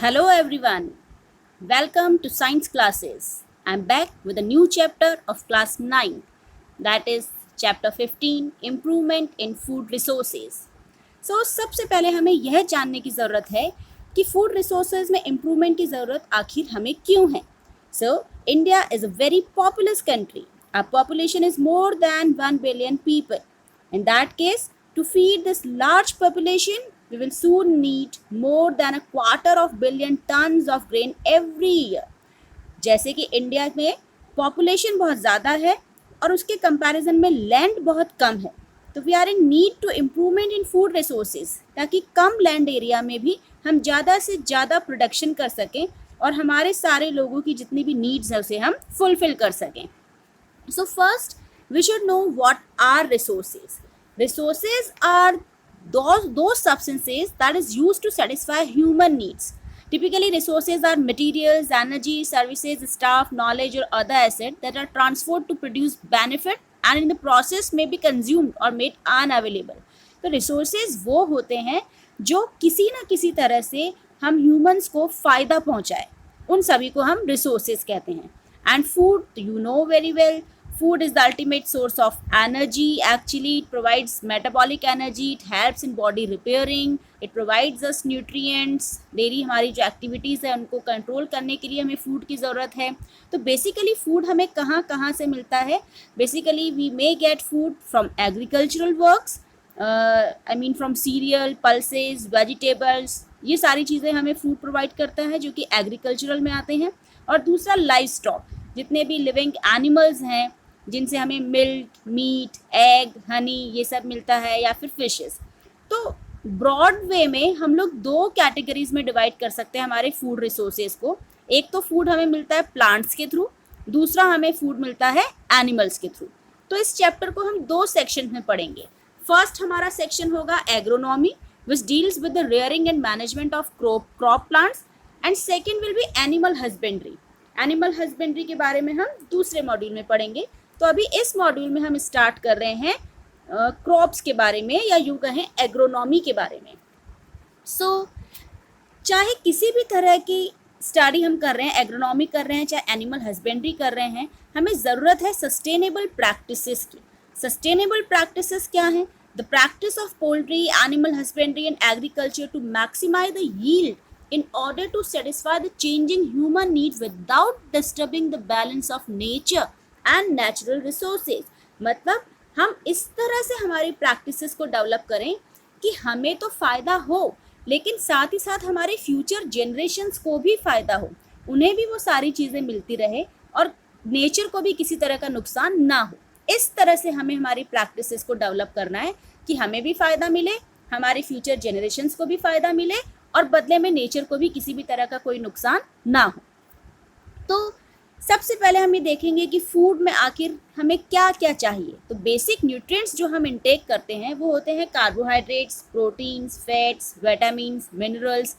Hello everyone, welcome to science classes. I'm back with a new chapter of class 9, that is chapter 15, improvement in food resources. So सबसे पहले हमें यह जानने की ज़रूरत है कि फूड रिसोर्सेज में इम्प्रूवमेंट की ज़रूरत आखिर हमें क्यों है. So India is a very populous country. Our population is more than 1 billion people. In that case, to feed this large population, we will soon need more than a quarter of billion tons of grain every year. जैसे कि India में population बहुत ज़्यादा है और उसके comparison में land बहुत कम है, तो we are in need to improvement in food resources, ताकि कम लैंड एरिया में भी हम ज़्यादा से ज़्यादा प्रोडक्शन कर सकें और हमारे सारे लोगों की जितनी भी नीड्स हैं उसे हम फुलफिल कर सकें. So first, we should know what are resources. Resources are those substances that is used to satisfy human needs. Typically, resources are materials, energy, services, staff, knowledge, or other assets that are transferred to produce benefit and in the process may be consumed or made unavailable. तो resources वो होते हैं जो किसी ना किसी तरह से हम humans को फ़ायदा पहुँचाए, उन सभी को हम resources कहते हैं. And food, you know very well, food is the ultimate source of energy. Actually, it provides metabolic energy, it helps in body repairing, it provides us nutrients. Daily हमारी जो एक्टिविटीज़ है उनको कंट्रोल करने के लिए हमें फूड की ज़रूरत है. तो बेसिकली फूड हमें कहाँ कहाँ से मिलता है? Basically we may get food from agricultural works, I mean from cereal, pulses, vegetables, ये सारी चीज़ें हमें फूड प्रोवाइड करता है जो कि एग्रीकल्चरल में आते हैं. और दूसरा लाइव स्टॉक, जितने भी लिविंग एनिमल्स हैं जिनसे हमें मिल्क, मीट, एग, हनी ये सब मिलता है, या फिर फिशेस. तो ब्रॉड वे में हम लोग दो कैटेगरीज में डिवाइड कर सकते हैं हमारे फूड रिसोर्सेज को. एक तो फूड हमें मिलता है प्लांट्स के थ्रू, दूसरा हमें फूड मिलता है एनिमल्स के थ्रू. तो इस चैप्टर को हम दो सेक्शन में पढ़ेंगे. फर्स्ट हमारा सेक्शन होगा agronomy, which deals with the rearing and management of crop plants, and second will be animal husbandry. Animal husbandry के बारे में हम दूसरे मॉड्यूल में पढ़ेंगे. तो अभी इस मॉड्यूल में हम स्टार्ट कर रहे हैं क्रॉप्स के बारे में, या यूँ कहें एग्रोनॉमी के बारे में. सो चाहे किसी भी तरह की स्टडी हम कर रहे हैं, एग्रोनॉमी कर रहे हैं, चाहे एनिमल हस्बेंड्री कर रहे हैं, हमें ज़रूरत है सस्टेनेबल प्रैक्टिसेस की. सस्टेनेबल प्रैक्टिसेस क्या हैं? The practice of poultry, animal husbandry and agriculture to maximize the yield in order to satisfy the changing human needs without disturbing the balance of nature and natural resources. मतलब हम इस तरह से हमारी practices को develop करें कि हमें तो फ़ायदा हो, लेकिन साथ ही साथ हमारे फ्यूचर जनरेशन्स को भी फ़ायदा हो, उन्हें भी वो सारी चीज़ें मिलती रहे और नेचर को भी किसी तरह का नुकसान ना हो. इस तरह से हमें हमारी प्रैक्टिसेस को डेवलप करना है कि हमें भी फ़ायदा मिले, हमारे फ्यूचर जनरेशन्स को भी फ़ायदा मिले और बदले में नेचर को भी किसी भी तरह का कोई नुकसान ना हो. तो सबसे पहले हम ये देखेंगे कि फूड में आखिर हमें क्या क्या चाहिए. तो बेसिक न्यूट्रिएंट्स जो हम इंटेक करते हैं वो होते हैं carbohydrates, proteins, fats, vitamins, minerals.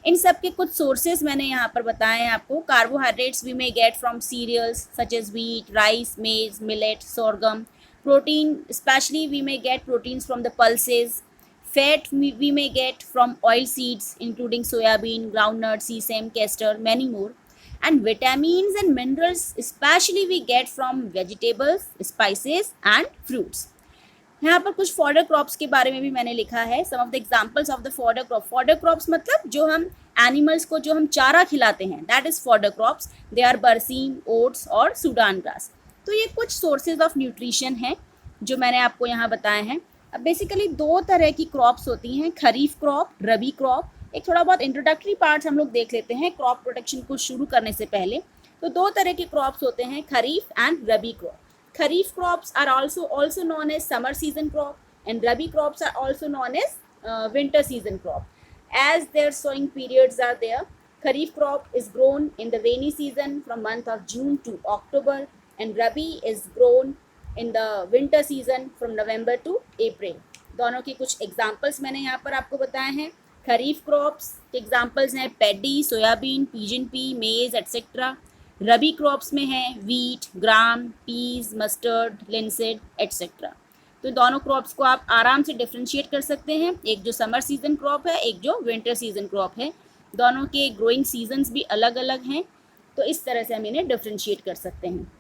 इन सब के कुछ सोर्सेज मैंने यहाँ पर बताए हैं आपको. Carbohydrates we may get from cereals such as wheat, rice, maize, millet, sorghum. Protein specially we may get proteins from the pulses. Fat we may get from oil seeds including soybean, groundnut, sesame, castor, many more. And vitamins and minerals especially we get from vegetables, spices and fruits. यहाँ पर कुछ fodder crops के बारे में भी मैंने लिखा है. Some of the examples of the fodder crop. Fodder crops मतलब जो हम एनिमल्स को जो हम चारा खिलाते हैं, that is fodder crops. They are berseem, oats और सूडान ग्रास. तो ये कुछ सोर्सेज ऑफ न्यूट्रिशन हैं जो मैंने आपको यहाँ बताए हैं. अब बेसिकली दो तरह की क्रॉप्स होती हैं, खरीफ क्रॉप, रबी क्रॉप. एक थोड़ा बहुत इंट्रोडक्टरी पार्ट्स हम लोग देख लेते हैं क्रॉप प्रोटेक्शन को शुरू करने से पहले. तो दो तरह के क्रॉप्स होते हैं, kharif and rabi crop. Kharif crops are also known as summer season crop and rabi crops are also known as winter season crop. As their sowing periods are there, kharif crop is grown in the rainy season from month of June to October and rabi is grown in the winter season from November to April. दोनों की कुछ examples मैंने यहाँ पर आपको बताए हैं. खरीफ crops के एग्जाम्पल्स हैं पैडी, सोयाबीन, पिजन पी, मेज एट्सेट्रा. रबी क्रॉप्स में हैं वीट, ग्राम, पीज, मस्टर्ड, लिनसेड एट्सेट्रा. तो दोनों क्रॉप्स को आप आराम से डिफ्रेंशिएट कर सकते हैं. एक जो समर सीजन क्रॉप है, एक जो विंटर सीजन क्रॉप है. दोनों के ग्रोइंग सीजन्स भी अलग अलग हैं, तो इस तरह से हम इन्हें डिफ्रेंशिएट कर सकते हैं.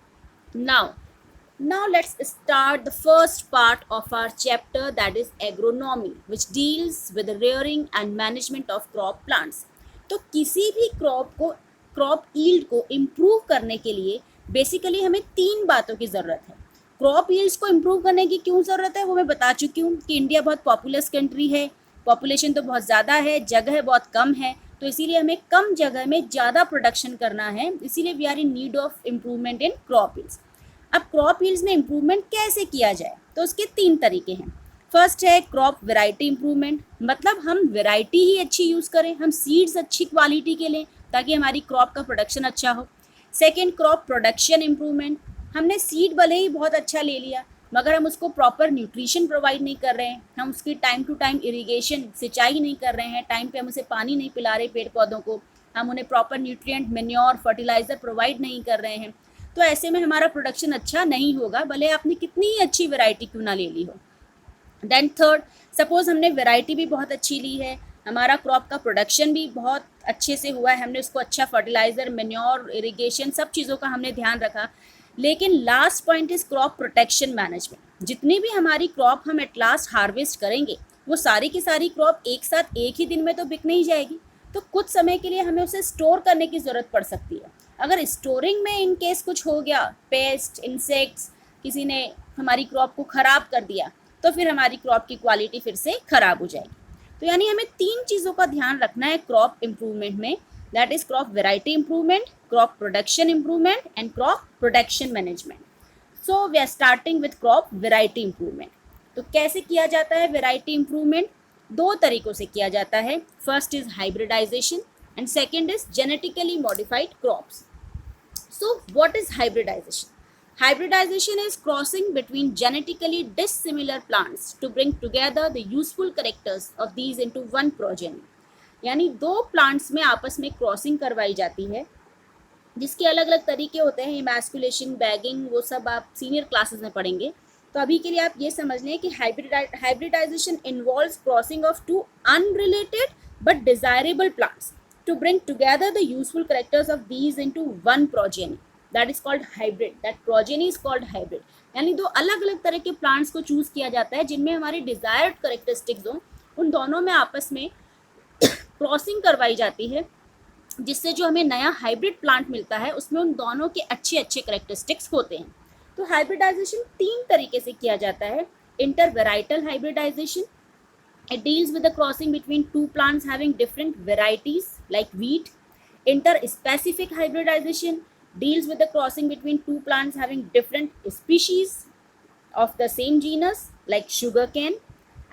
Now let's start the first part of our chapter, that is agronomy, which deals with the rearing and management of crop plants. तो किसी भी क्रॉप यील्ड को इम्प्रूव करने के लिए बेसिकली हमें 3 बातों की ज़रूरत है. क्रॉप यील्ड्स को इम्प्रूव करने की क्यों ज़रूरत है वो मैं बता चुकी हूँ कि इंडिया बहुत पॉपुलस कंट्री है, पॉपुलेशन तो बहुत ज़्यादा है, जगह बहुत कम है, तो इसीलिए हमें कम जगह में ज़्यादा प्रोडक्शन करना है, इसीलिए we are in need of improvement in crop yields. अब क्रॉप यील्ड्स में इम्प्रूवमेंट कैसे किया जाए, तो उसके 3 तरीके हैं. फर्स्ट है क्रॉप वैरायटी इम्प्रूवमेंट, मतलब हम वैरायटी ही अच्छी यूज़ करें, हम सीड्स अच्छी क्वालिटी के लें ताकि हमारी क्रॉप का प्रोडक्शन अच्छा हो. सेकेंड क्रॉप प्रोडक्शन इम्प्रूवमेंट, हमने सीड भले ही बहुत अच्छा ले लिया मगर हम उसको प्रॉपर न्यूट्रिशन प्रोवाइड नहीं कर रहे हैं, हम उसकी टाइम टू टाइम इरिगेशन सिंचाई नहीं कर रहे हैं, टाइम पे हम उसे पानी नहीं पिला रहे पेड़ पौधों को, हम उन्हें proper nutrient manure fertiliser provide नहीं कर रहे हैं, तो ऐसे में हमारा प्रोडक्शन अच्छा नहीं होगा, भले आपने कितनी ही अच्छी वैरायटी क्यों ना ले ली हो. देन थर्ड, सपोज हमने वैरायटी भी बहुत अच्छी ली है, हमारा क्रॉप का प्रोडक्शन भी बहुत अच्छे से हुआ है, हमने उसको अच्छा फर्टिलाइज़र मेन्योर इरिगेशन सब चीज़ों का हमने ध्यान रखा, लेकिन last point is crop protection management. जितनी भी हमारी क्रॉप हम एट लास्ट हार्वेस्ट करेंगे वो सारी की सारी क्रॉप एक साथ एक ही दिन में तो बिक नहीं जाएगी, तो कुछ समय के लिए हमें उसे स्टोर करने की ज़रूरत पड़ सकती है. अगर स्टोरिंग में इन केस कुछ हो गया, पेस्ट इंसेक्ट्स किसी ने हमारी क्रॉप को ख़राब कर दिया, तो फिर हमारी क्रॉप की क्वालिटी फिर से ख़राब हो जाएगी. तो यानी हमें 3 चीज़ों का ध्यान रखना है क्रॉप इम्प्रूवमेंट में, that is crop variety improvement, crop production improvement and crop protection management. So we are starting with crop variety improvement. तो कैसे किया जाता है वैरायटी इम्प्रूवमेंट? 2 तरीक़ों से किया जाता है. First is hybridization and second is genetically modified crops. So what is hybridization? Hybridization is crossing between genetically dissimilar plants to bring together the useful characters of these into one progeny. यानी 2 plants में आपस में crossing करवाई जाती है जिसके अलग अलग तरीके होते हैं, इमैस्कुलेशन, बैगिंग, वो सब आप सीनियर क्लासेस में पढ़ेंगे. तो अभी के लिए आप ये समझ लें कि hybridization involves crossing of 2 unrelated but desirable plants to bring together the useful characters of these into one progeny, that is called hybrid. That progeny is called hybrid. यानी 2 अलग अलग तरह के प्लांट्स को चूज़ किया जाता है जिनमें हमारी डिज़ायर्ड करेक्टरिस्टिक्स हों, उन दोनों में आपस में क्रॉसिंग करवाई जाती है जिससे जो हमें नया हाइब्रिड प्लांट मिलता है उसमें उन दोनों के अच्छे अच्छे करेक्टरिस्टिक्स होते हैं. तो हाइब्रिडाइजेशन 3 तरीके से किया जाता है. Inter varietal hybridization, it deals with the crossing between 2 plants having different varieties like wheat. Interspecific hybridization deals with the crossing between 2 plants having different species of the same genus like sugarcane.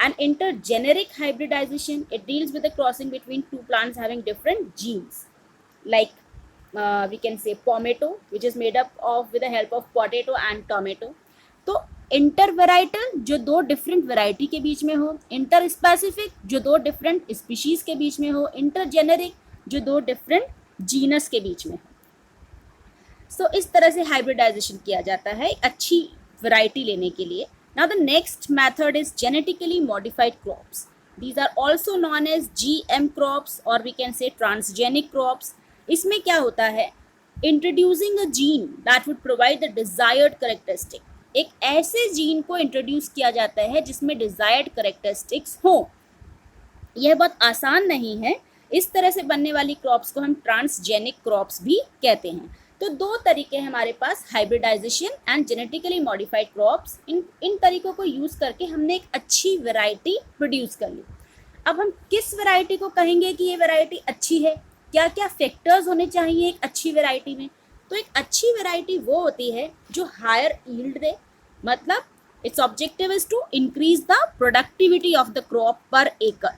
And intergeneric hybridization, it deals with the crossing between 2 plants having different genes like we can say pomato, which is made up of with the help of potato and tomato. तो inter varietal जो 2 different variety के बीच में हो, inter specific जो 2 different species के बीच में हो, inter generic जो 2 डिफरेंट जीनस के बीच में हो. सो इस तरह से हाइब्रिडाइजेशन किया जाता है अच्छी वेराइटी लेने के लिए. Now the next method is genetically modified crops. These are also known as GM crops और we can say transgenic crops. इसमें क्या होता है, introducing a gene that would provide the desired characteristic. एक ऐसे जीन को इंट्रोड्यूस किया जाता है जिसमें डिजायर्ड करेक्टरिस्टिक्स हो. यह बहुत आसान नहीं है. इस तरह से बनने वाली क्रॉप्स को हम ट्रांसजेनिक क्रॉप्स भी कहते हैं. तो 2 तरीके हैं हमारे पास, hybridisation and genetically modified crops. इन तरीकों को यूज़ करके हमने एक अच्छी वैरायटी प्रोड्यूस कर ली. अब हम किस वैरायटी को कहेंगे कि ये वैरायटी अच्छी है, क्या क्या फैक्टर्स होने चाहिए एक अच्छी वैरायटी में? तो एक अच्छी वैरायटी वो होती है जो हायर यील्ड दे, मतलब it's objective is to increase the productivity of the crop per acre.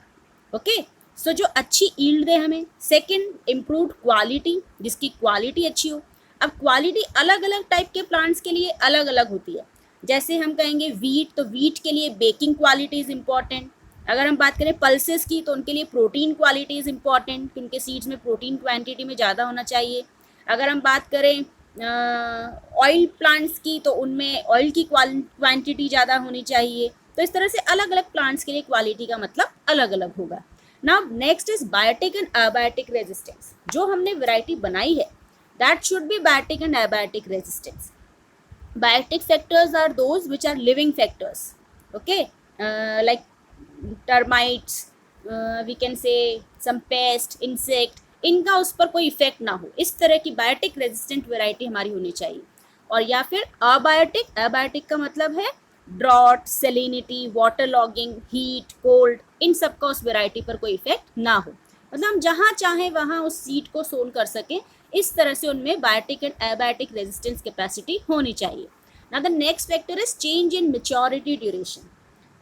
Okay, so जो अच्छी यील्ड दे हमें. सेकंड, इम्प्रूव्ड क्वालिटी, जिसकी क्वालिटी अच्छी हो. अब क्वालिटी अलग अलग टाइप के प्लांट्स के लिए अलग अलग होती है. जैसे हम कहेंगे वीट, तो वीट के लिए बेकिंग क्वालिटी इज़ इम्पॉर्टेंट. अगर हम बात करें पल्सेस की तो उनके लिए प्रोटीन क्वालिटी इज़ इम्पॉर्टेंट, कि उनके सीड्स में प्रोटीन क्वांटिटी में ज़्यादा होना चाहिए. अगर हम बात करें ऑयल प्लांट्स की तो उनमें ऑयल की क्वांटिटी ज़्यादा होनी चाहिए. तो इस तरह से अलग अलग प्लांट्स के लिए क्वालिटी का मतलब अलग अलग होगा. Now next is biotic and abiotic resistance. जो हमने वैरायटी बनाई है that should be biotic and abiotic resistance. Biotic factors are those which are living factors, okay, like termites, we can say some pest, insect, इनका उस पर कोई effect ना हो, इस तरह की बायोटिक रेजिस्टेंट वैरायटी हमारी होनी चाहिए. और या फिर अबायोटिक. अबायोटिक का मतलब है drought, salinity, water logging, heat, cold, इन सब का उस वैरायटी पर कोई इफेक्ट ना हो. मतलब हम जहाँ चाहें वहाँ उस सीड को सोन कर सकें, इस तरह से उनमें biotic and abiotic resistance capacity होनी चाहिए. Now the next factor is change in maturity duration.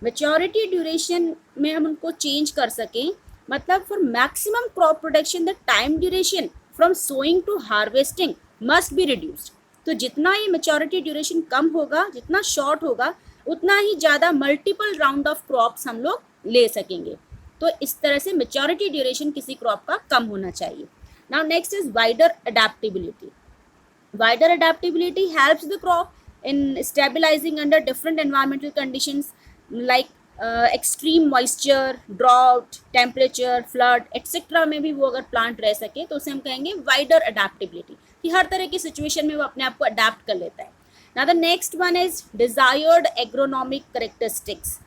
Maturity duration में हम उनको चेंज कर सकें, मतलब for maximum crop production the time duration from sowing to harvesting must be reduced. तो जितना ये मैच्योरिटी ड्यूरेशन कम होगा, जितना शॉर्ट होगा, उतना ही ज़्यादा मल्टीपल राउंड ऑफ क्रॉप्स हम लोग ले सकेंगे. तो इस तरह से मैच्योरिटी ड्यूरेशन किसी क्रॉप का कम होना चाहिए. Now next is wider adaptability. Wider adaptability helps the crop in stabilizing under different environmental conditions like extreme moisture, drought, temperature, flood, etc. में भी वो अगर प्लांट रह सके तो उसे हम कहेंगे wider adaptability, कि हर तरह की सिचुएशन में वो अपने आप को अडेप्ट कर लेता है. Now the next one is desired agronomic characteristics.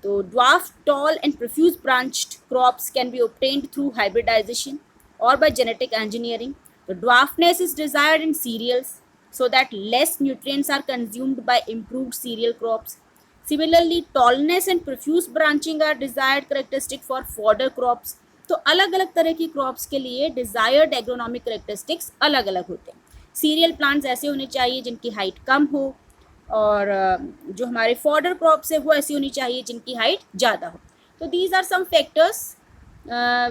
तो dwarf, tall and profuse branched crops can be obtained through hybridization or by genetic engineering. The dwarfness is desired in cereals so that less nutrients are consumed by improved cereal crops. Similarly, tallness and profuse branching are desired characteristic for fodder crops. तो अलग अलग तरह की crops के लिए desired agronomic characteristics अलग अलग होते हैं. सीरियल प्लांट्स ऐसे होने चाहिए जिनकी हाइट कम हो, और जो हमारे फॉडर क्रॉप्स है वो ऐसी होनी चाहिए जिनकी हाइट ज़्यादा हो. तो these are some factors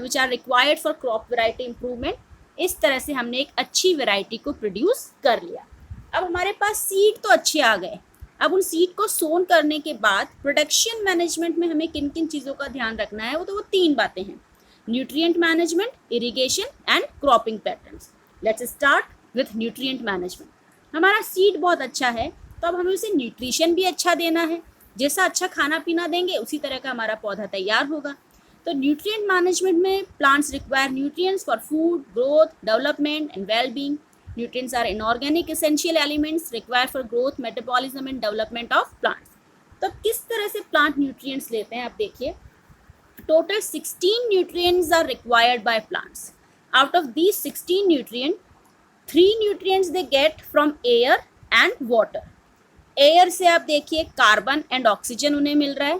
which are required for crop variety improvement. इस तरह से हमने एक अच्छी वैरायटी को प्रोड्यूस कर लिया. अब हमारे पास सीड तो अच्छे आ गए. अब उन सीड को सोन करने के बाद प्रोडक्शन मैनेजमेंट में हमें किन किन चीज़ों का ध्यान रखना है, वो तीन बातें हैं: nutrient management, irrigation and cropping patterns. Let's start with nutrient management. हमारा सीड बहुत अच्छा है तो अब हमें उसे न्यूट्रिशन भी अच्छा देना है. जैसा अच्छा खाना पीना देंगे उसी तरह का हमारा पौधा तैयार होगा. तो न्यूट्रिएंट मैनेजमेंट में plants require nutrients for food, growth, development and well being. Nutrients are inorganic essential elements required for growth, metabolism and development of plants. तो किस तरह से प्लांट न्यूट्रिएंट्स लेते हैं आप देखिए. Total 16 nutrients are required by plants. Out of these 16 nutrient, 3 nutrients they get from air and water. Air से आप देखिए कार्बन एंड ऑक्सीजन उन्हें मिल रहा है.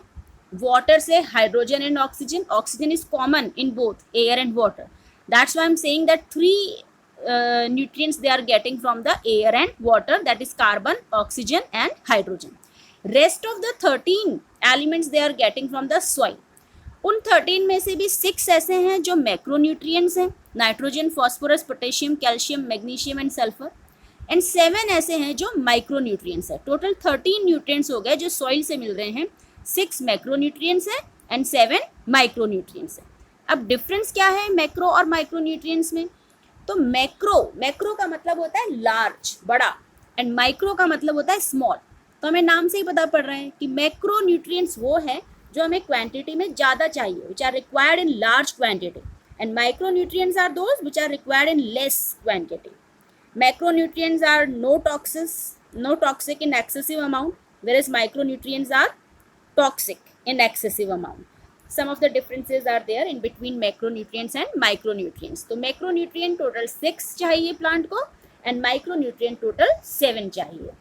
वाटर से hydrogen and oxygen. Oxygen is common in both air and water. That's why I am saying that 3 nutrients they are getting from the air and water, that is carbon, oxygen and hydrogen. Rest of the 13 elements they are getting from the soil. उन 13 में से भी 6 ऐसे हैं जो macronutrients हैं: nitrogen, phosphorus, potassium, calcium, magnesium and sulphur. And 7 ऐसे हैं जो माइक्रोन्यूट्रिएंट्स है. टोटल 13 न्यूट्रिएंट्स हो गए जो सॉइल से मिल रहे हैं. 6 मैक्रोन्यूट्रिएंट्स हैं एंड 7 माइक्रोन्यूट्रिएंट्स हैं. अब डिफरेंस क्या है मैक्रो और माइक्रोन्यूट्रिएंट्स में? तो मैक्रो का मतलब होता है लार्ज, बड़ा, एंड माइक्रो का मतलब होता है स्मॉल. तो हमें नाम से ही पता पड़ रहा है कि मैक्रो न्यूट्रिएंट्स वो है जो हमें क्वांटिटी में ज़्यादा चाहिए, which are required in large quantity, and micro nutrients are those which are required in less quantity. Macronutrients are no toxic in excessive amount, whereas micronutrients are toxic in excessive amount. Some of the differences are there in between macronutrients and micronutrients. तो macronutrient total 6 चाहिए plant को and micronutrient total 7 चाहिए.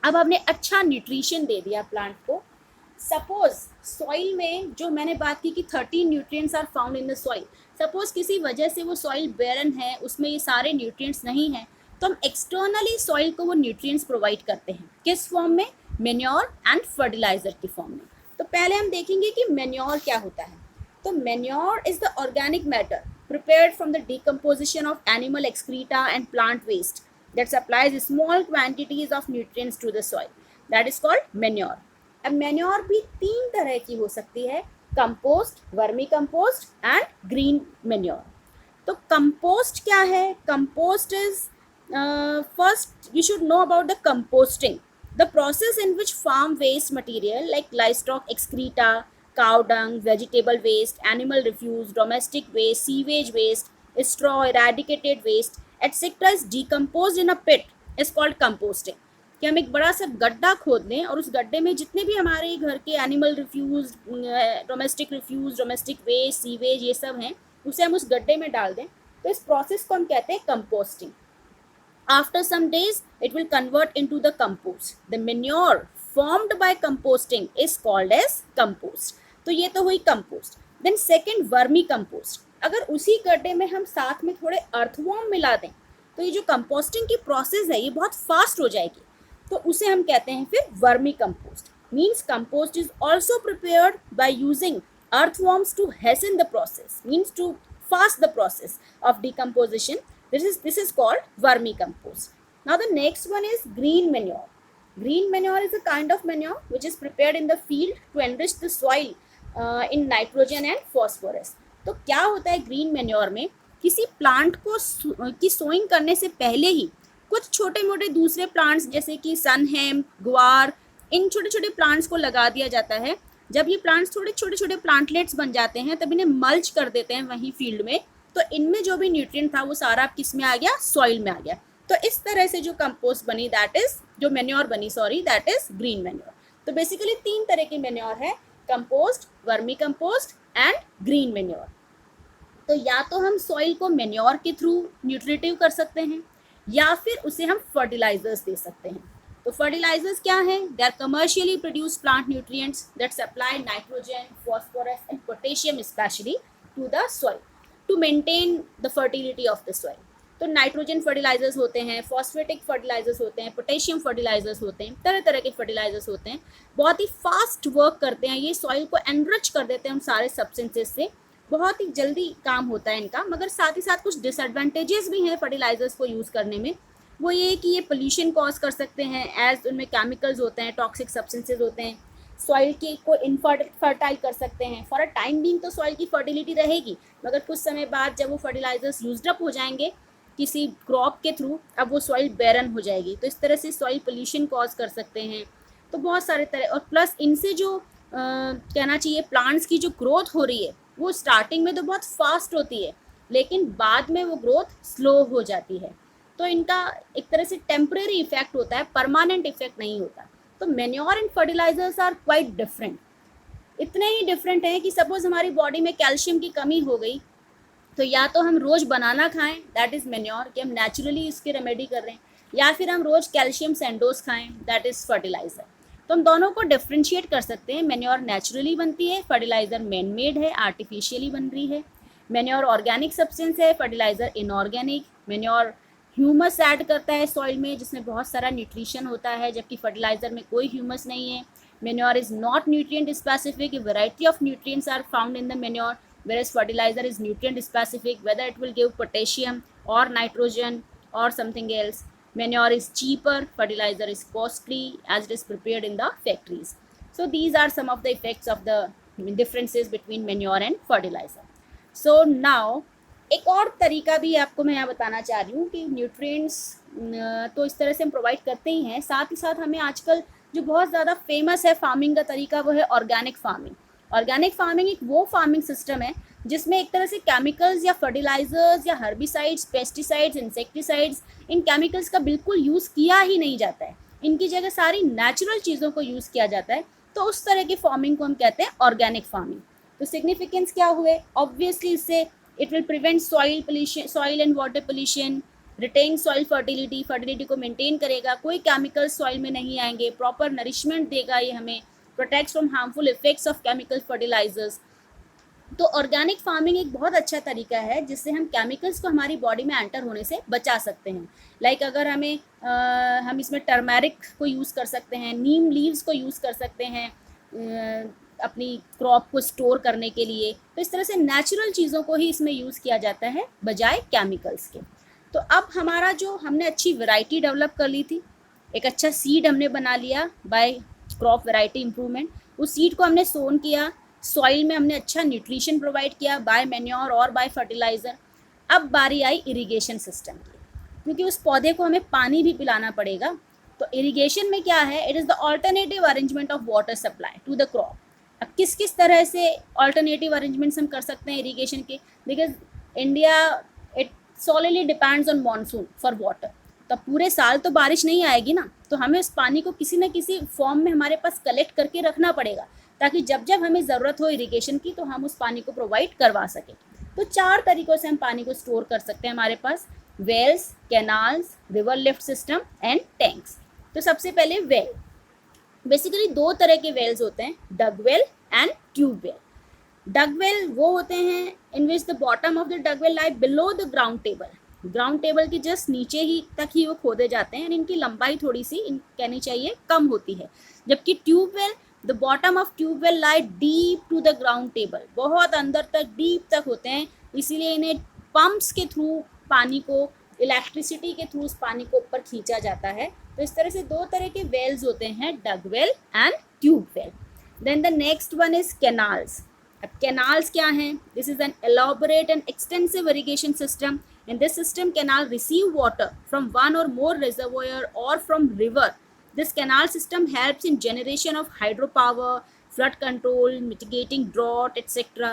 अब हमने अच्छा nutrition दे दिया plant को. Suppose soil में जो मैंने बात की कि 13 nutrients are found in the soil. Suppose किसी वजह से वो सॉइल बेरन है, उसमें ये सारे न्यूट्रिएंट्स नहीं हैं, तो हम एक्सटर्नली सॉइल को वो न्यूट्रिएंट्स प्रोवाइड करते हैं. किस फॉर्म में? मेन्योर एंड फर्टिलाइजर की फॉर्म में. तो पहले हम देखेंगे कि मेन्योर क्या होता है. तो manure is the organic matter prepared from the decomposition of animal excreta and plant waste that supplies small quantities of nutrients to the soil. That is called manure. अब मैन्योर भी 3 तरह की हो सकती है: compost, vermi compost and green manure. तो compost क्या है? Compost is first you should know about the composting, the process in which farm waste material like livestock excreta, cow dung, vegetable waste, animal refuse, domestic waste, sewage waste, straw, eradicated waste, etc. is decomposed in a pit is called composting. कि हम एक बड़ा सा गड्ढा खोद लें और उस गड्ढे में जितने भी हमारे घर के animal refuse, domestic refuse, domestic waste, sewage, ये सब हैं, उसे हम उस गड्ढे में डाल दें. तो इस प्रोसेस को हम कहते हैं composting. After some days, it will convert into the compost. The manure formed by composting is called as compost. तो ये तो हुई compost. Then second, vermi compost. अगर उसी गड्ढे में हम साथ में थोड़े earthworm मिला दें तो ये जो composting की process है ये बहुत fast हो जाएगी. तो उसे हम कहते हैं फिर vermi compost. Means compost is also prepared by using earthworms to hasten the process. Means to fast the process of decomposition. This is called vermicompost. Now the next one is green manure. Green manure is a kind of manure which is prepared in the field to enrich the soil in nitrogen and phosphorus. तो क्या होता है green manure में, किसी plant को की sowing करने से पहले ही कुछ छोटे मोटे दूसरे प्लांट्स जैसे कि सनहेम, गुआर, इन छोटे छोटे प्लांट्स को लगा दिया जाता है. जब ये प्लांट्स थोड़े छोटे छोटे प्लांटलेट्स बन जाते हैं तब इन्हें मल्च कर देते हैं वहीं फील्ड में. तो इनमें जो भी न्यूट्रिएंट था वो सारा किस में आ गया, सॉइल में आ गया. तो इस तरह से जो कंपोस्ट बनी, दैट इज जो मैन्योर बनी, sorry, that is green manure. तो बेसिकली 3 तरह की मैन्योर है, compost, vermi compost and green manure. तो या तो हम सॉइल को मैन्योर के थ्रू न्यूट्रिटिव कर सकते हैं या फिर उसे हम फर्टिलाइजर्स दे सकते हैं. तो फर्टिलाइजर्स क्या हैं? They are commercially produce plant nutrients that supply nitrogen, phosphorus and potassium specially to the soil to maintain the fertility of the soil. तो नाइट्रोजन फर्टिलाइजर्स होते हैं, फॉस्फेटिक फर्टिलाइजर्स होते हैं, पोटेशियम फर्टिलाइजर्स होते हैं, तरह तरह के फर्टिलाइजर्स होते हैं. बहुत ही फास्ट वर्क करते हैं, ये सॉइल को एनरिच कर देते हैं उन सारे सब्सटेंसेस से. बहुत ही जल्दी काम होता है इनका, मगर साथ ही साथ कुछ डिसएडवांटेजेस भी हैं फर्टिलाइजर्स को यूज़ करने में. वो ये कि ये पोल्यूशन कॉज कर सकते हैं, एज उनमें केमिकल्स होते हैं, टॉक्सिक सब्सटेंसेज होते हैं, सॉइल की को इनफर्टाइल कर सकते हैं. फॉर अ टाइम बीइंग तो सॉइल की फर्टिलिटी रहेगी, मगर कुछ समय बाद जब वो फर्टिलाइजर्स यूज्ड अप हो जाएंगे किसी क्रॉप के थ्रू, अब वो सॉइल बैरन हो जाएगी. तो इस तरह से सॉइल पोल्यूशन कॉज कर सकते हैं. तो बहुत सारे तरह, और प्लस इनसे जो कहना चाहिए प्लांट्स की जो ग्रोथ हो रही है वो स्टार्टिंग में तो बहुत फास्ट होती है, लेकिन बाद में वो ग्रोथ स्लो हो जाती है. तो इनका एक तरह से टेम्परेरी इफेक्ट होता है, परमानेंट इफेक्ट नहीं होता. तो manure and fertilizers are quite different. इतने ही डिफरेंट हैं कि सपोज हमारी बॉडी में कैल्शियम की कमी हो गई तो या तो हम रोज़ बनाना खाएं, दैट इज़ मैन्योर, कि हम नेचुरली इसकी रेमेडी कर रहे हैं, या फिर हम रोज़ कैल्शियम सैंडोज खाएं, दैट इज़ फर्टिलाइज़र. तो हम दोनों को डिफ्रेंशिएट कर सकते हैं. मैन्योर नेचुरली बनती है, फर्टिलाइज़र मैन मेड है, आर्टिफिशियली बन रही है. मैन्योर ऑर्गेनिक सब्सटेंस है, fertiliser inorganic. Manure humus add करता है सॉइल में जिसमें बहुत सारा न्यूट्रिशन होता है, जबकि फर्टिलाइज़र में कोई ह्यूमस नहीं है. Manure is not nutrient specific, variety of nutrients are found in the manure, whereas fertilizer is nutrient specific, whether it will give potassium or nitrogen or something else. Manure is cheaper, fertilizer is costly as it is prepared in the factories. So these are some of the effects of the differences between manure and fertilizer. So now एक और तरीका भी आपको मैं यहाँ बताना चाह रही हूँ कि न्यूट्रिएंट्स तो इस तरह से हम प्रोवाइड करते ही हैं, साथ ही साथ हमें आजकल जो बहुत ज़्यादा फेमस है फार्मिंग का तरीका वो है ऑर्गेनिक फार्मिंग. ऑर्गेनिक फार्मिंग एक वो फार्मिंग सिस्टम है जिसमें एक तरह से केमिकल्स या फर्टिलाइजर्स या हर्बिसाइड्स, पेस्टिसाइड्स, इंसेक्टिसाइड्स, इन केमिकल्स का बिल्कुल यूज़ किया ही नहीं जाता है. इनकी जगह सारी नेचुरल चीज़ों को यूज़ किया जाता है. तो उस तरह की फार्मिंग को हम कहते हैं ऑर्गेनिक फार्मिंग. तो सिग्निफिकेंस क्या हुए? ऑब्वियसली इससे it will prevent soil pollution, soil and water pollution, retain soil fertility, fertility को मेंटेन करेगा, कोई केमिकल्स सॉइल में नहीं आएंगे, प्रॉपर नरिशमेंट देगा ये हमें, protects from harmful effects of chemical fertilizers. तो ऑर्गेनिक फार्मिंग एक बहुत अच्छा तरीका है जिससे हम केमिकल्स को हमारी बॉडी में एंटर होने से बचा सकते हैं. लाइक अगर हमें हम इसमें टर्मेरिक को यूज़ कर सकते हैं, नीम लीव्स को यूज़ कर सकते हैं अपनी क्रॉप को स्टोर करने के लिए. तो इस तरह से नेचुरल चीज़ों को ही इसमें यूज़ किया जाता है बजाय केमिकल्स के. तो अब हमारा जो हमने अच्छी वैरायटी डेवलप कर ली थी, एक अच्छा सीड हमने बना लिया बाय क्रॉप वैरायटी इम्प्रूवमेंट, उस सीड को हमने सोन किया, सॉइल में हमने अच्छा न्यूट्रिशन प्रोवाइड किया बाय मैन्योर और बाय फर्टिलाइज़र. अब बारी आई इरिगेशन सिस्टम की, क्योंकि उस पौधे को हमें पानी भी पिलाना पड़ेगा. तो इरिगेशन में क्या है? It is the alternative arrangement of water supply to the crop. अब किस किस तरह से ऑल्टरनेटिव अरेंजमेंट्स हम कर सकते हैं इरीगेशन के, because India it solidly depends on monsoon for water. तो पूरे साल तो बारिश नहीं आएगी ना, तो हमें उस पानी को किसी न किसी फॉर्म में हमारे पास कलेक्ट करके रखना पड़ेगा, ताकि जब जब हमें ज़रूरत हो इरीगेशन की तो हम उस पानी को प्रोवाइड करवा सकें। तो 4 तरीक़ों से हम पानी को स्टोर कर सकते हैं हमारे पास, wells, canals, river lift system and tanks. तो सबसे पहले वेल। बेसिकली 2 तरह के वेल्स होते हैं, dug well and tube well. Dug well वो होते हैं in which the bottom of the dug well lie below the ground table. Ground table के जस्ट नीचे ही तक ही वो खोदे जाते हैं, इनकी लंबाई थोड़ी सी कहनी चाहिए कम होती है। जबकि tube well, the bottom of tube well lie deep to the ground table, बहुत अंदर तक डीप तक होते हैं, इसीलिए इन्हें पंप्स के थ्रू पानी को, इलेक्ट्रिसिटी के थ्रू उस पानी को ऊपर खींचा जाता है। तो इस तरह से 2 तरह के वेल्स होते हैं, dug well and tube well. Then the next one is canals. अब कैनाल्स क्या हैं? This is an elaborate and extensive irrigation system. In this system canal receive water from one और मोर रिजर्वोयर और from river. This canal system helps in generation of hydropower, flood control, mitigating drought, etc.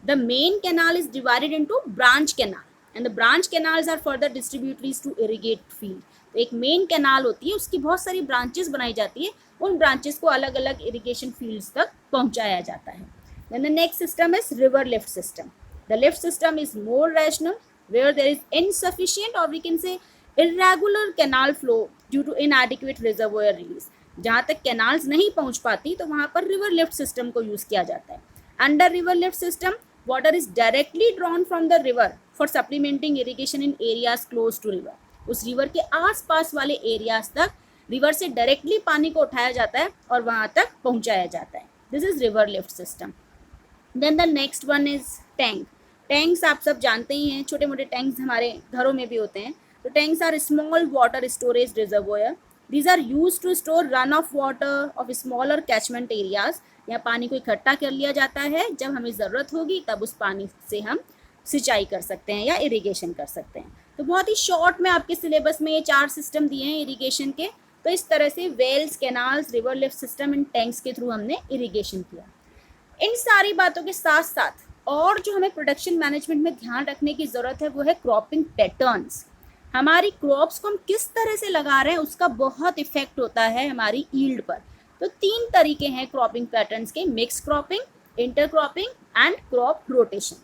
The main canal is divided into branch canal, and the branch canals are further distributaries to irrigate field. तो एक main canal होती है, उसकी बहुत सारी branches बनाई जाती है, उन ब्रांचेस को अलग अलग इरिगेशन फील्ड्स तक पहुंचाया जाता है। Then the next system is river lift system. The lift system is more rational, where there is insufficient or we can say irregular canal flow due to inadequate reservoir release. जहाँ तक canals नहीं पहुँच पाती तो वहाँ पर river lift system को use किया जाता है। Under river lift system, water is directly drawn from the river for supplementing irrigation in areas close to river. उस रिवर के आसपास वाले एरियाज तक रिवर से डायरेक्टली पानी को उठाया जाता है और वहाँ तक पहुँचाया जाता है। This is river lift system. Then the next one is tank. Tanks आप सब जानते ही हैं, छोटे मोटे टैंक्स हमारे घरों में भी होते हैं। तो tanks are small water storage reservoir. These are use to store run off water of smaller catchment areas. यहाँ पानी को इकट्ठा कर लिया जाता है, जब हमें ज़रूरत होगी तब उस पानी से हम सिंचाई कर सकते हैं या इरिगेशन कर सकते हैं। तो बहुत ही शॉर्ट में आपके सिलेबस में ये 4 सिस्टम दिए हैं इरिगेशन के। तो इस तरह से wells, canals, river lift system and tanks के थ्रू हमने इरिगेशन किया। इन सारी बातों के साथ साथ और जो हमें प्रोडक्शन मैनेजमेंट में ध्यान रखने की ज़रूरत है वो है क्रॉपिंग पैटर्न्स। हमारी क्रॉप्स को हम किस तरह से लगा रहे हैं उसका बहुत इफेक्ट होता है हमारी यील्ड पर। तो 3 तरीके हैं क्रॉपिंग पैटर्न्स के, mix cropping, inter cropping and crop rotation.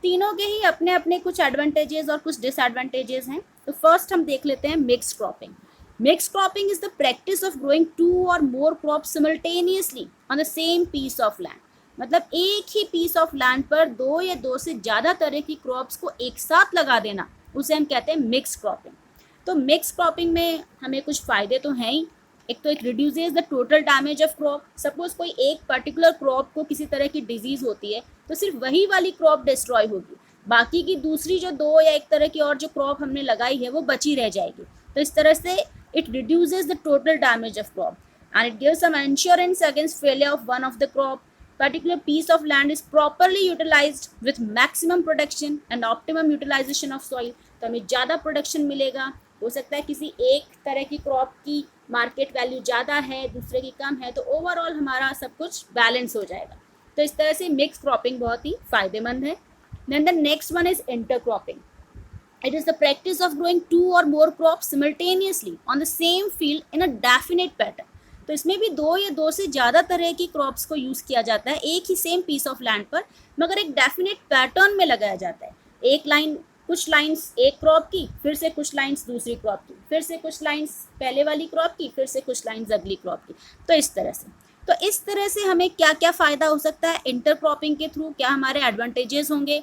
तीनों के ही अपने अपने कुछ एडवांटेजेस और कुछ डिसएडवांटेजेस हैं। तो फर्स्ट हम देख लेते हैं mix cropping. Mix cropping is the practice of growing 2 or more crops simultaneously on the same piece of land. मतलब एक ही पीस ऑफ लैंड पर 2 या 2 से ज़्यादा तरह की क्रॉप्स को एक साथ लगा देना, उसे हम कहते हैं मिक्स क्रॉपिंग। तो मिक्स क्रॉपिंग में हमें कुछ फ़ायदे तो हैं ही। एक तो एक reduces the total damage of crop. Suppose कोई एक पर्टिकुलर क्रॉप को किसी तरह की डिजीज़ होती है तो सिर्फ वही वाली क्रॉप डिस्ट्रॉय होगी, बाकी की दूसरी जो 2 या एक तरह की और जो क्रॉप हमने लगाई है वो बची रह जाएगी। तो इस तरह से it reduces the total damage of crop and it gives some insurance against failure of one of the crop. Particular piece of land is properly utilized with maximum production and optimum utilization of soil. तो हमें ज़्यादा production मिलेगा। हो सकता है किसी एक तरह की क्रॉप की मार्केट वैल्यू ज़्यादा है, दूसरे की कम है, तो ओवरऑल हमारा सब कुछ बैलेंस हो जाएगा। तो इस तरह से मिक्स क्रॉपिंग बहुत ही फ़ायदेमंद है। Then the next one is intercropping. It is the practice of growing 2 or more crops simultaneously on the same field in a definite pattern. तो इसमें भी 2 या 2 से ज़्यादा तरह की क्रॉप्स को यूज़ किया जाता है एक ही सेम पीस ऑफ लैंड पर, मगर एक डेफिनेट पैटर्न में लगाया जाता है। एक लाइन, कुछ लाइंस एक क्रॉप की, फिर से कुछ लाइंस दूसरी क्रॉप की, फिर से कुछ लाइंस पहले वाली क्रॉप की, फिर से कुछ लाइंस अगली क्रॉप की। तो इस तरह से हमें क्या क्या फ़ायदा हो सकता है इंटरक्रॉपिंग के थ्रू, क्या हमारे एडवांटेजेस होंगे?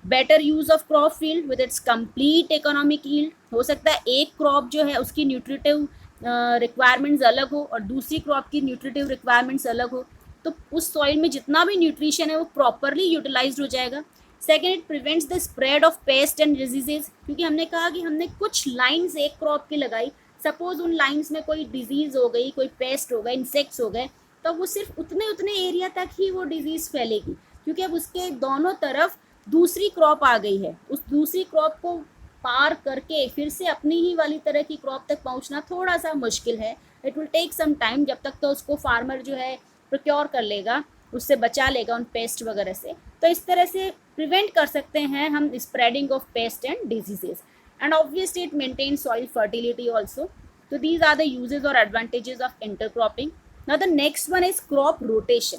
Better use of crop field with its complete economic yield. हो सकता है एक क्रॉप जो है उसकी न्यूट्रिटिव रिक्वायरमेंट्स अलग हो और दूसरी क्रॉप की न्यूट्रिटिव रिक्वायरमेंट्स अलग हो, तो उस सॉइल में जितना भी न्यूट्रिशन है वो प्रॉपरली यूटिलाइज्ड हो जाएगा। Second, it prevents the spread of paste and diseases, क्योंकि हमने कहा कि हमने कुछ लाइंस एक क्रॉप की लगाई, सपोज उन लाइंस में कोई डिजीज़ हो गई, कोई पेस्ट हो गए, इंसेक्ट्स हो गए, तो वो सिर्फ उतने एरिया तक ही वो डिजीज़ फैलेगी, क्योंकि अब उसके दोनों तरफ दूसरी क्रॉप आ गई है। उस दूसरी क्रॉप को पार करके फिर से अपनी ही वाली तरह की क्रॉप तक पहुंचना थोड़ा सा मुश्किल है। It will take some time, जब तक तो उसको फार्मर जो है प्रोक्योर कर लेगा उससे बचा लेगा उन पेस्ट वगैरह से। तो इस तरह से प्रिवेंट कर सकते हैं हम spreading of paste and diseases, and obviously it maintain soil fertility also. तो दीज आर द यूजेज और advantages of intercropping. Now the next one is crop rotation.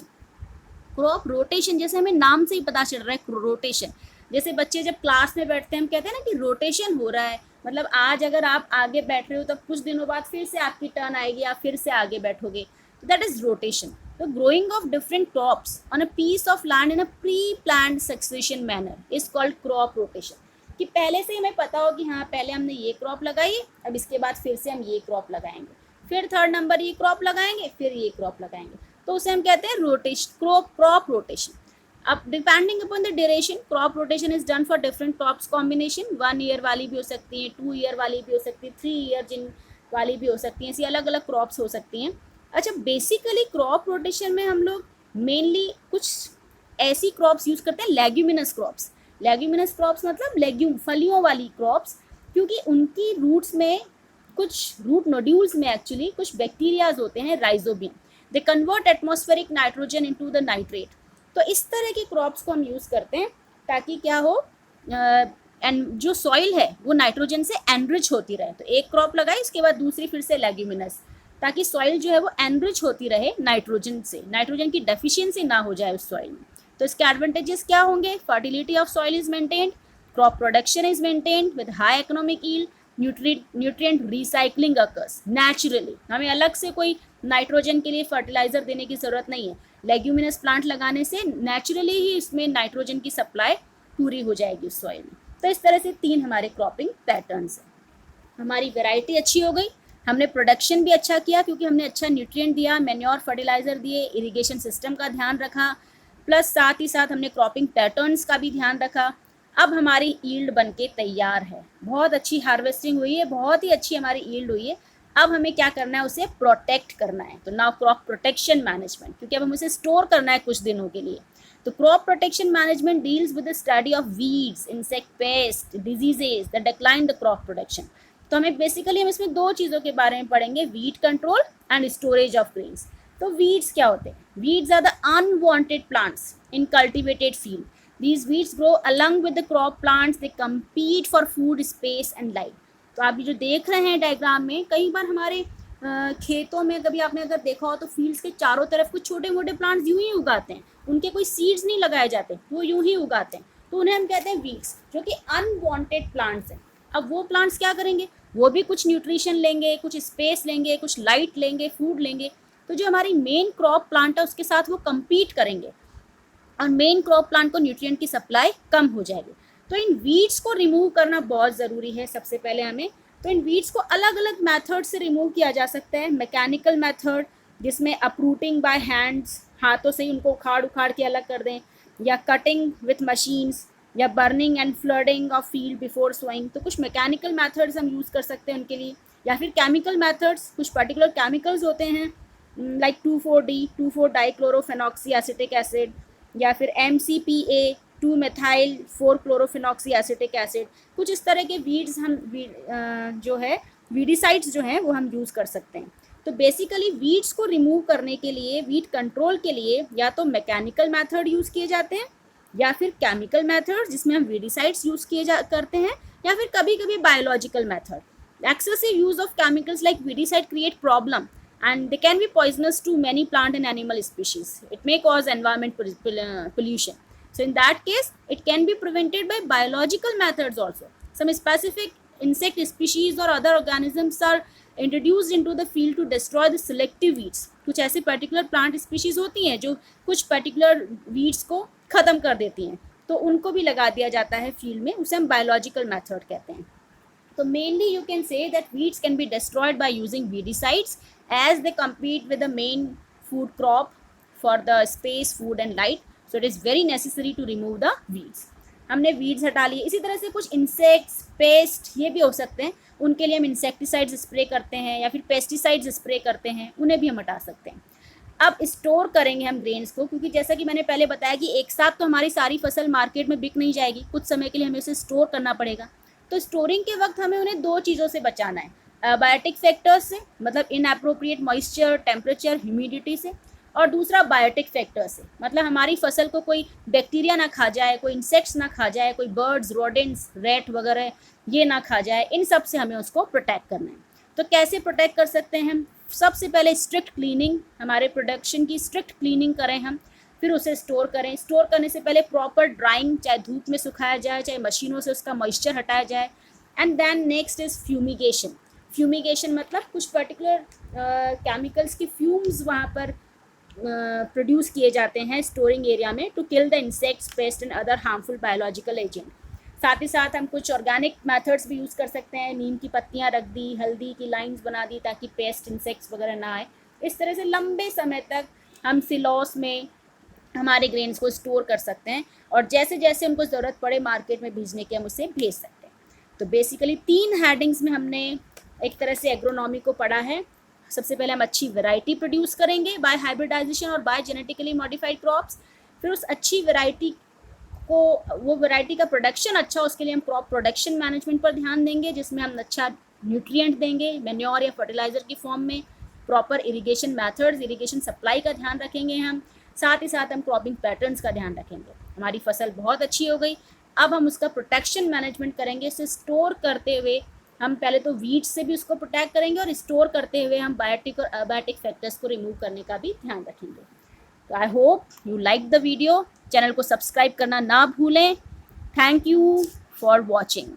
Crop rotation, जैसे हमें नाम से ही पता चल रहा है रोटेशन, जैसे बच्चे जब क्लास में बैठते हैं हम कहते हैं ना कि रोटेशन हो रहा है, मतलब आज अगर आप आगे बैठ रहे हो तब कुछ दिनों बाद फिर से आपकी टर्न आएगी, आप फिर से आगे बैठोगे, दैट इज रोटेशन। तो growing of different crops on a piece of land in a pre planned succession manner is called crop rotation. कि पहले से हमें पता हो कि हाँ पहले हमने ये क्रॉप लगाई, अब इसके बाद फिर से हम ये क्रॉप लगाएंगे, फिर थर्ड नंबर ये क्रॉप लगाएंगे, फिर ये क्रॉप लगाएंगे, तो उसे हम कहते हैं रोटेशन, क्रॉप रोटेशन। अब depending upon the duration, crop rotation is done for different crops combination. 1 year वाली भी हो सकती है, 2 ईयर वाली भी हो सकती है, 3 ईयर जिन वाली भी हो सकती हैं, ऐसी अलग अलग क्रॉप्स हो सकती हैं। अच्छा, बेसिकली क्रॉप रोटेशन में हम लोग मेनली कुछ ऐसी क्रॉप्स यूज़ करते हैं, लेग्यूमिनस क्रॉप्स। लेग्यूमिनस क्रॉप्स मतलब लेग्यूम, फलियों वाली क्रॉप्स, क्योंकि उनकी रूट्स में, कुछ रूट नोड्यूल्स में एक्चुअली कुछ बैक्टीरियाज होते हैं, rhizobium, they convert atmospheric nitrogen into the nitrate. तो इस तरह की क्रॉप्स को हम यूज़ करते हैं ताकि क्या हो, एंड जो सॉइल है वो नाइट्रोजन से एनरिच होती रहे। तो एक क्रॉप लगाई, इसके बाद दूसरी फिर से लेग्यूमिनस, ताकि सॉइल जो है वो एनरिच होती रहे नाइट्रोजन से, नाइट्रोजन की डेफिशिएंसी ना हो जाए उस सॉइल में। तो इसके एडवांटेजेस क्या होंगे, fertility of soil is maintained, crop production is maintained with high economic yield, nutrient recycling occurs naturally. हमें अलग से कोई नाइट्रोजन के लिए फर्टिलाइजर देने की ज़रूरत नहीं है, लेग्यूमिनस प्लांट लगाने से नेचुरली ही इसमें नाइट्रोजन की सप्लाई पूरी हो जाएगी उस सॉइल में। तो इस तरह से 3 हमारे क्रॉपिंग पैटर्न्स हैं। हमारी वैरायटी अच्छी हो गई, हमने प्रोडक्शन भी अच्छा किया क्योंकि हमने अच्छा न्यूट्रिएंट दिया, मैन्योर फर्टिलाइजर दिए, इरिगेशन सिस्टम का ध्यान रखा, प्लस साथ ही साथ हमने क्रॉपिंग पैटर्न्स का भी ध्यान रखा। अब हमारी ईल्ड बनके तैयार है, बहुत अच्छी हार्वेस्टिंग हुई है, बहुत ही अच्छी हमारी ईल्ड हुई है। अब हमें क्या करना है, उसे प्रोटेक्ट करना है। तो नाउ क्रॉप प्रोटेक्शन मैनेजमेंट, क्योंकि अब हमें उसे स्टोर करना है कुछ दिनों के लिए। तो crop protection management deals with the study of weeds, insect pest, diseases that decline the crop production. तो हमें बेसिकली हम इसमें 2 चीज़ों के बारे में पढ़ेंगे, weed control and storage of grains. तो वीड्स क्या होते हैं, weeds are the unwanted plants in cultivated field. These weeds grow along with the crop plants. They compete for food, space and light. तो आप ये जो देख रहे हैं डायग्राम में, कई बार हमारे खेतों में कभी आपने अगर देखा हो तो फील्ड्स के चारों तरफ कुछ छोटे मोटे प्लांट्स यूं ही उगाते हैं, उनके कोई सीड्स नहीं लगाए जाते, वो यूं ही उगाते हैं, तो उन्हें हम कहते हैं वीड्स, जो कि अनवांटेड प्लांट्स हैं। अब वो प्लांट्स क्या करेंगे, वो भी कुछ न्यूट्रिशन लेंगे, कुछ स्पेस लेंगे, कुछ लाइट लेंगे, फूड लेंगे, तो जो हमारी मेन क्रॉप प्लांट है उसके साथ वो कम्पीट करेंगे और मेन क्रॉप प्लांट को न्यूट्रिएंट की सप्लाई कम हो जाएगी। तो इन वीड्स को रिमूव करना बहुत ज़रूरी है सबसे पहले हमें। तो इन वीड्स को अलग अलग मेथड से रिमूव किया जा सकता है। मैकेनिकल मेथड, जिसमें अपरूटिंग बाय हैंड्स, हाथों से ही उनको उखाड़ उखाड़ के अलग कर दें, या कटिंग विथ मशीन्स, या burning and flooding of field before sowing. तो कुछ मैकेनिकल मेथड्स हम यूज़ कर सकते हैं उनके लिए, या फिर केमिकल मेथड्स, कुछ पर्टिकुलर केमिकल्स होते हैं लाइक 2,4-D, 2,4-डाइक्लोरोफेनॉक्सी एसिटिक एसिड, या फिर MCPA, 2-methyl-4-क्लोरोफिनॉक्सी एसिटिक एसिड। कुछ इस तरह के वीड्स हम जो है वीडिसाइड्स जो हैं वो हम यूज़ कर सकते हैं। तो बेसिकली वीड्स को रिमूव करने के लिए, वीड कंट्रोल के लिए, या तो मैकेनिकल मेथड यूज़ किए जाते हैं, या फिर केमिकल मेथड जिसमें हम वीडिसाइड्स यूज़ करते हैं, या फिर कभी कभी biological method. Excessive use of chemicals like weedicide create problem and they can be poisonous to many plant and animal species. It may cause environment pollution. So in that case, it can be prevented by biological methods also. Some specific insect species or other organisms are introduced into the field to destroy the selective weeds. कुछ ऐसे particular plant species होती हैं जो कुछ particular weeds को ख़त्म कर देती हैं, तो उनको भी लगा दिया जाता है फील्ड में, उसे हम biological method कहते हैं। So mainly you can say that weeds can be destroyed by using weedicides as they compete with the main food crop for the space, food and light. So it is very necessary to remove the weeds. हमने weeds हटा लिए। इसी तरह से कुछ insects, paste ये भी हो सकते हैं, उनके लिए हम इंसेक्टिसाइड्स स्प्रे करते हैं या फिर पेस्टिसाइड्स स्प्रे करते हैं, उन्हें भी हम हटा सकते हैं। अब स्टोर करेंगे हम ग्रेन्स को, क्योंकि जैसा कि मैंने पहले बताया कि एक साथ तो हमारी सारी फसल मार्केट में बिक नहीं जाएगी, कुछ समय के लिए हमें उसे स्टोर करना पड़ेगा। तो स्टोरिंग के वक्त हमें उन्हें 2 चीज़ों से बचाना है, बायोटिक फैक्टर्स से, मतलब इनएप्रोप्रिएट मॉइस्चर, टेम्परेचर, ह्यूमिडिटी से, और दूसरा बायोटिक फैक्टर से, मतलब हमारी फसल को कोई बैक्टीरिया ना खा जाए, कोई इंसेक्ट्स ना खा जाए, कोई बर्ड्स, रोडेंट्स, रैट वगैरह ये ना खा जाए, इन सब से हमें उसको प्रोटेक्ट करना है। तो कैसे प्रोटेक्ट कर सकते हैं हम? सबसे पहले स्ट्रिक्ट क्लीनिंग, हमारे प्रोडक्शन की स्ट्रिक्ट क्लीनिंग करें हम, फिर उसे स्टोर करें। स्टोर करने से पहले प्रॉपर ड्राइंग, चाहे धूप में सुखाया जाए, चाहे मशीनों से उसका मॉइस्चर हटाया जाए। And then next is fumigation. Fumigation मतलब कुछ पर्टिकुलर केमिकल्स की फ्यूम्स वहाँ पर प्रोड्यूस किए जाते हैं स्टोरिंग एरिया में to kill the insects, pest and other harmful biological agent. साथ ही साथ हम कुछ ऑर्गेनिक मेथड्स भी यूज़ कर सकते हैं। नीम की पत्तियाँ रख दी, हल्दी की लाइंस बना दी ताकि पेस्ट, इंसेक्ट्स वगैरह ना आए। इस तरह से लंबे समय तक हम सिलॉस में हमारे ग्रेन्स को स्टोर कर सकते हैं और जैसे जैसे उनको ज़रूरत पड़े मार्केट में भेजने के हम उसे भेज सकते हैं। तो बेसिकली 3 हेडिंग्स में हमने एक तरह से एग्रोनॉमी को पढ़ा है। सबसे पहले हम अच्छी वैरायटी प्रोड्यूस करेंगे बाय हाइब्रिडाइजेशन और बाय जेनेटिकली मॉडिफाइड क्रॉप्स। फिर उस अच्छी वैरायटी को, वो वैरायटी का प्रोडक्शन अच्छा हो, उसके लिए हम क्रॉप प्रोडक्शन मैनेजमेंट पर ध्यान देंगे, जिसमें हम अच्छा न्यूट्रिएंट देंगे मैन्योर या फर्टिलाइज़र की फॉर्म में। Proper irrigation methods, irrigation supply का ध्यान रखेंगे हम। साथ ही साथ हम क्रॉपिंग पैटर्न्स का ध्यान रखेंगे। हमारी फसल बहुत अच्छी हो गई, अब हम उसका प्रोटेक्शन मैनेजमेंट करेंगे। इसे स्टोर करते हुए हम पहले तो वीड्स से भी उसको प्रोटेक्ट करेंगे और स्टोर करते हुए हम बायोटिक और अबायोटिक फैक्टर्स को रिमूव करने का भी ध्यान रखेंगे। तो I hope you like the video. Channel को सब्सक्राइब करना ना भूलें। Thank you for watching.